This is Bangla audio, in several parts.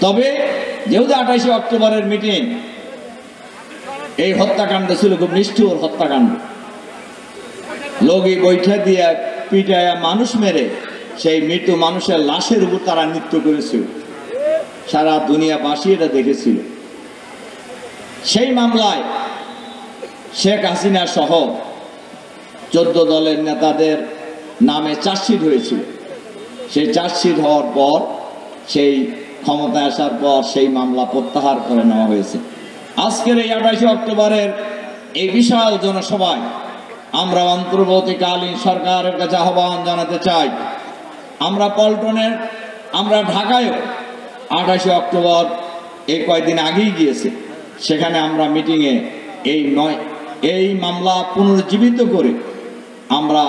তবে যেহেতু 28 অক্টোবরের মিটিং, এই হত্যাকাণ্ড ছিল খুব নিষ্ঠুর হত্যাকাণ্ড। লগি বৈঠা দিয়ে পিটায়া মানুষ মেরে সেই মৃত মানুষের লাশের উপর তারা নৃত্য করেছিল, সারা দুনিয়াবাসী এটা দেখেছিল। সেই মামলায় শেখ হাসিনা সহ 14 দলের নেতাদের নামে চার্জশিট হয়েছিল। সেই চার্জশিট হওয়ার পর, সেই ক্ষমতায় আসার পর সেই মামলা প্রত্যাহার করে নেওয়া হয়েছে। আজকের এই 28 অক্টোবরের এই বিশাল জনসভায় আমরা অন্তর্বর্তীকালীন সরকারের কাছে আহ্বান জানাতে চাই। আমরা পল্টনের, আমরা ঢাকায়ও 28 অক্টোবর এই কয়েকদিন আগেই গিয়েছে, সেখানে আমরা মিটিংয়ে এই মামলা পুনর্জীবিত করে আমরা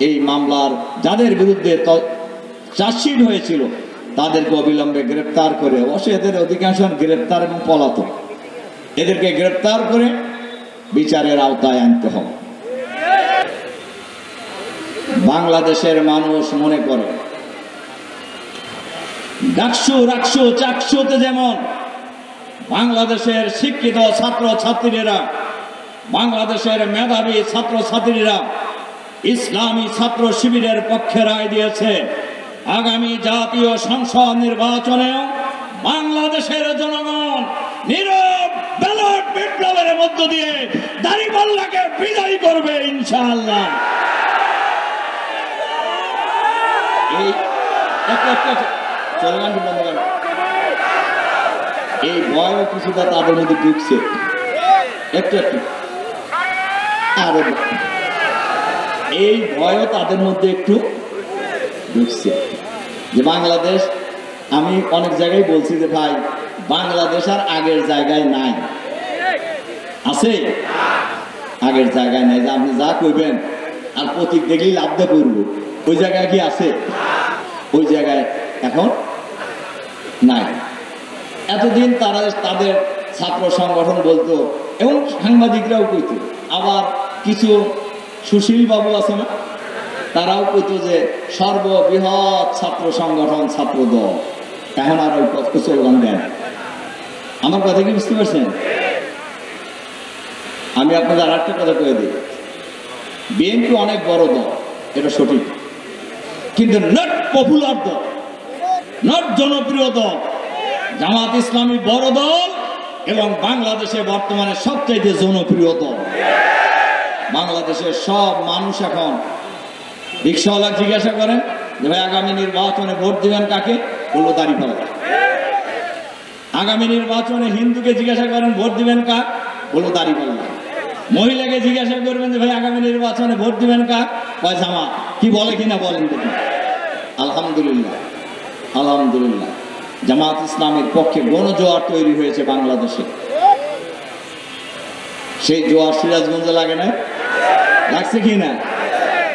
এই মামলার যাদের বিরুদ্ধে চার্জশিট হয়েছিল তাদেরকে অবিলম্বে গ্রেপ্তার করে, অবশ্যই এদের অধিকাংশ গ্রেপ্তার এবং পলাতক, এদেরকে গ্রেপ্তার করে বিচারের আওতায় আনতে হবে। বাংলাদেশের মানুষ মনে করে ডাকসু রাকসু চাকসুতে যেমন বাংলাদেশের শিক্ষিত ছাত্র ছাত্রীরা, বাংলাদেশের মেধাবী ছাত্র ছাত্রীরা ইসলামী ছাত্র শিবিরের পক্ষে রায় দিয়েছে, আগামী জাতীয় সংসদ নির্বাচনেও বাংলাদেশের জনগণ নীরব ব্যালট বিপ্লবের মধ্য দিয়ে দাঁড়িপাল্লাকে বিজয়ী করবে ইনশাআল্লাহ। এই ভয় কিছুটা তাদের মধ্যে ঢুকছে একটু একটু, আর এই ভয়ও তাদের মধ্যে একটু ঢুকছে যে বাংলাদেশ, আমি অনেক জায়গায় বলছি যে ভাই বাংলাদেশ আর আগের জায়গায় নাই, আছে আগের জায়গায় নাই, যে আপনি যা করবেন আর প্রতীক দেখলেই লাভটা করবো, ওই জায়গায় কি আছে? ওই জায়গায় এখন নাই। এতদিন তারা তাদের ছাত্র সংগঠন বলতো এবং সাংবাদিকরাও কইত, আবার কিছু সুশীল বাবু আছে না, তারাও কইত যে সর্ববৃহৎ ছাত্র সংগঠন ছাত্র দল, এখন আর ওই পথ স্লোগান দেন। আমার কথা কি বুঝতে পারছেন? আমি আপনাদের আর একটা কথা কয়ে দিই, বিএনপি অনেক বড় দল, এটা সঠিক, কিন্তু নট পপুলার দল, নট জনপ্রিয় দল। জামাত ইসলামী বড় দল এবং বাংলাদেশে বর্তমানে সবচেয়ে জনপ্রিয় দল। বাংলাদেশের সব মানুষ এখন রিক্সাওয়ালা জিজ্ঞাসা করেন যে ভাই আগামী নির্বাচনে ভোট দিবেন কাকে, বলবো দাঁড়িপাল্লা। আগামী নির্বাচনে হিন্দুকে জিজ্ঞাসা করেন ভোট দিবেন কাক, বলবো দাঁড়িপাল্লা। মহিলাকে জিজ্ঞাসা করবেন যে ভাই আগামী নির্বাচনে ভোট দিবেন কাক, কয় জামাত। কি বলে কিনা বলেন দেখুন। আলহামদুলিল্লাহ, আলহামদুলিল্লাহ, জামাত ইসলামের পক্ষে গণজোয়ার তৈরি হয়েছে বাংলাদেশে। সেই জোয়ার সিরাজগঞ্জে লাগে না, লাগছে কি না?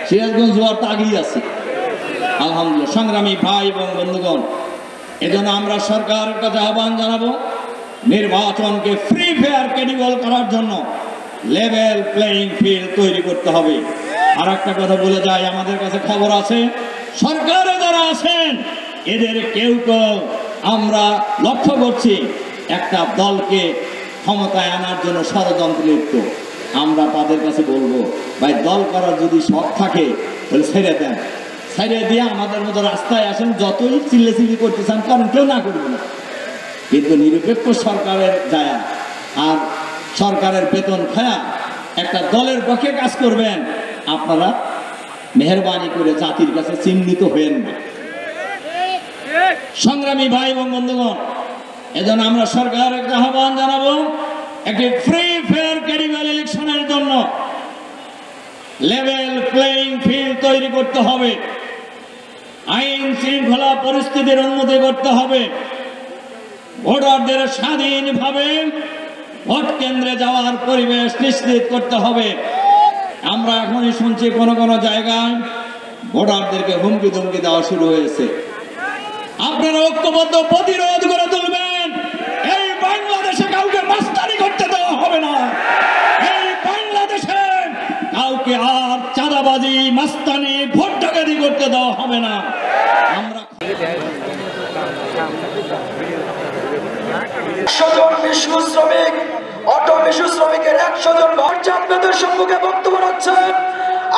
সিরাজগঞ্জ জোয়ার তো আগেই আছে আলহামদুলিল্লাহ। সংগ্রামী ভাই এবং বন্ধুগণ, এজন্য আমরা সরকারের কাছে আহ্বান জানাবো, নির্বাচনকে ফ্রি ফেয়ার ক্রেডিবল করার জন্য লেভেল প্লেইং ফিল্ড তৈরি করতে হবে। আর একটা কথা বলে যাই, আমাদের কাছে খবর আছে সরকারে যারা আছেন এদের কেউ কেউ আমরা লক্ষ্য করছি একটা দলকে ক্ষমতায় আনার জন্য ষড়যন্ত্র লিপ্ত। আমরা তাদের কাছে বলবো ভাই দল করার যদি শখ থাকে তাহলে ছেড়ে দেন, ছেড়ে দিয়ে আমাদের মতো রাস্তায় আসেন, যতই চিল্লাচিল্লি করতে চান কারণ কেউ না করবে না, কিন্তু নিরপেক্ষ সরকারের যায় আর সরকারের বেতন খায়া একটা দলের পক্ষে কাজ করবেন, আপনারা মেহরবানি করে জাতির কাছে চিহ্নিত হবেন না। সংগ্রামী ভাই এবং বন্ধুগণ, এজন্য আমরা সরকারের আহ্বান জানাবো, একটি ফ্রি ফেয়ার ক্রেডিবল ইলেকশনের জন্য লেভেল প্লেইং ফিল্ড তৈরি করতে হবে, আইন শৃঙ্খলা পরিস্থিতির উন্নতি করতে হবে, ভোটারদের স্বাধীনভাবে ভোট কেন্দ্রে যাওয়ার পরিবেশ নিশ্চিত করতে হবে। আমরা এখনই শুনছি কোনো কোনো জায়গায় ভোটারদেরকে হুমকি ধমকি দেওয়া শুরু হয়েছে। আপনারা ঐক্যবদ্ধ প্রতিরোধ করে তুলবেন। এই বাংলাদেশে কাউকে মাস্তানি করতে দেওয়া হবে না, এই বাংলাদেশে কাউকে আর চাঁদাবাজি মাস্তানি ভোট ডাকাতি করতে দেওয়া হবে না। আমরা শিশু শ্রমিক, অটো শিশু শ্রমিকের 100 জন মর্যাদা আপনাদের সম্মুখে বক্তব্য রাখছেন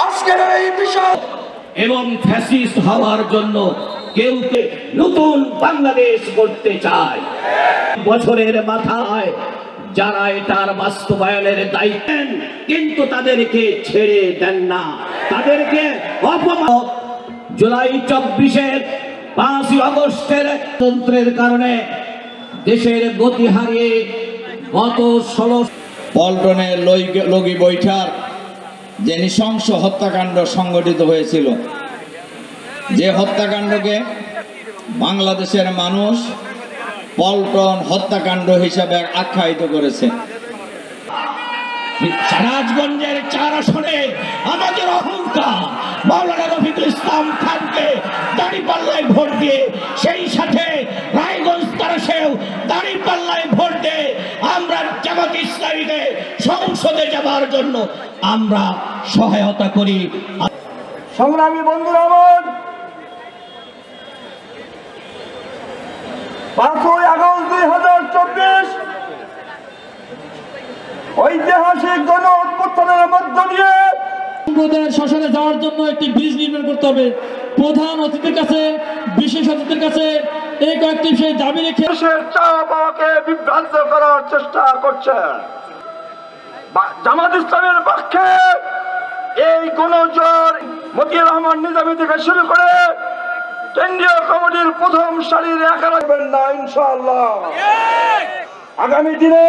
আজকের এই বিষয়। এবং ফ্যাসিস্ট হওয়ার জন্য কেউ নতুন বাংলাদেশ করতে চায়। বছরের মাথায় যারা এটার বাস্তবায়নের দায়িত্ব নেন, কিন্তু তাদেরকে ছেড়ে দেন না, তাদেরকে অপমান। জুলাই 24-এর 5ই আগস্টের তন্ত্রের কারণে দেশের গতি হারিয়ে গত 16 পল্টনের লগি বৈঠার যে নৃশংস হত্যাকাণ্ড সংগঠিত হয়েছিল, যে হত্যাকাণ্ডকে বাংলাদেশের মানুষ পল্টন হত্যাকাণ্ড হিসাবে আখ্যায়িত করেছে। সিরাজগঞ্জের 4 আসনে আমাদের অহংকার মাওলানা রফিকুল ইসলাম খানকে দাঁড়িপাল্লায় ভোট দিয়ে, সেই সাথে রায়গঞ্জ তারাশেও দাঁড়িপাল্লায় ভোট দিয়ে আমরা জামাত ইসলামীকে সংসদে যাবার জন্য আমরা সহায়তা করি। সংগ্রামী বন্ধুরা, আমার 5ই আগস্ট 2024 ঐতিহাসিক গণ অভ্যুত্থানের মধ্য দিয়ে সম্প্রদায়ের শাসনে যাওয়ার জন্য একটি ব্রিজ নির্মাণ করতে হবে। প্রধান অতিথির কাছে, বিশেষ অতিথির কাছে এই কয়েকটি সেই দাবি রেখে দেশের চাওয়াকে বিভ্রান্ত করার চেষ্টা করছে। জামাত ইসলামের পক্ষে এই গণজোয়ার মতিউর রহমান নিজামী থেকে শুরু করে কেন্দ্রীয় কমিটির প্রথম সারির একা রাখবেন না ইনশাআল্লাহ। আগামী দিনে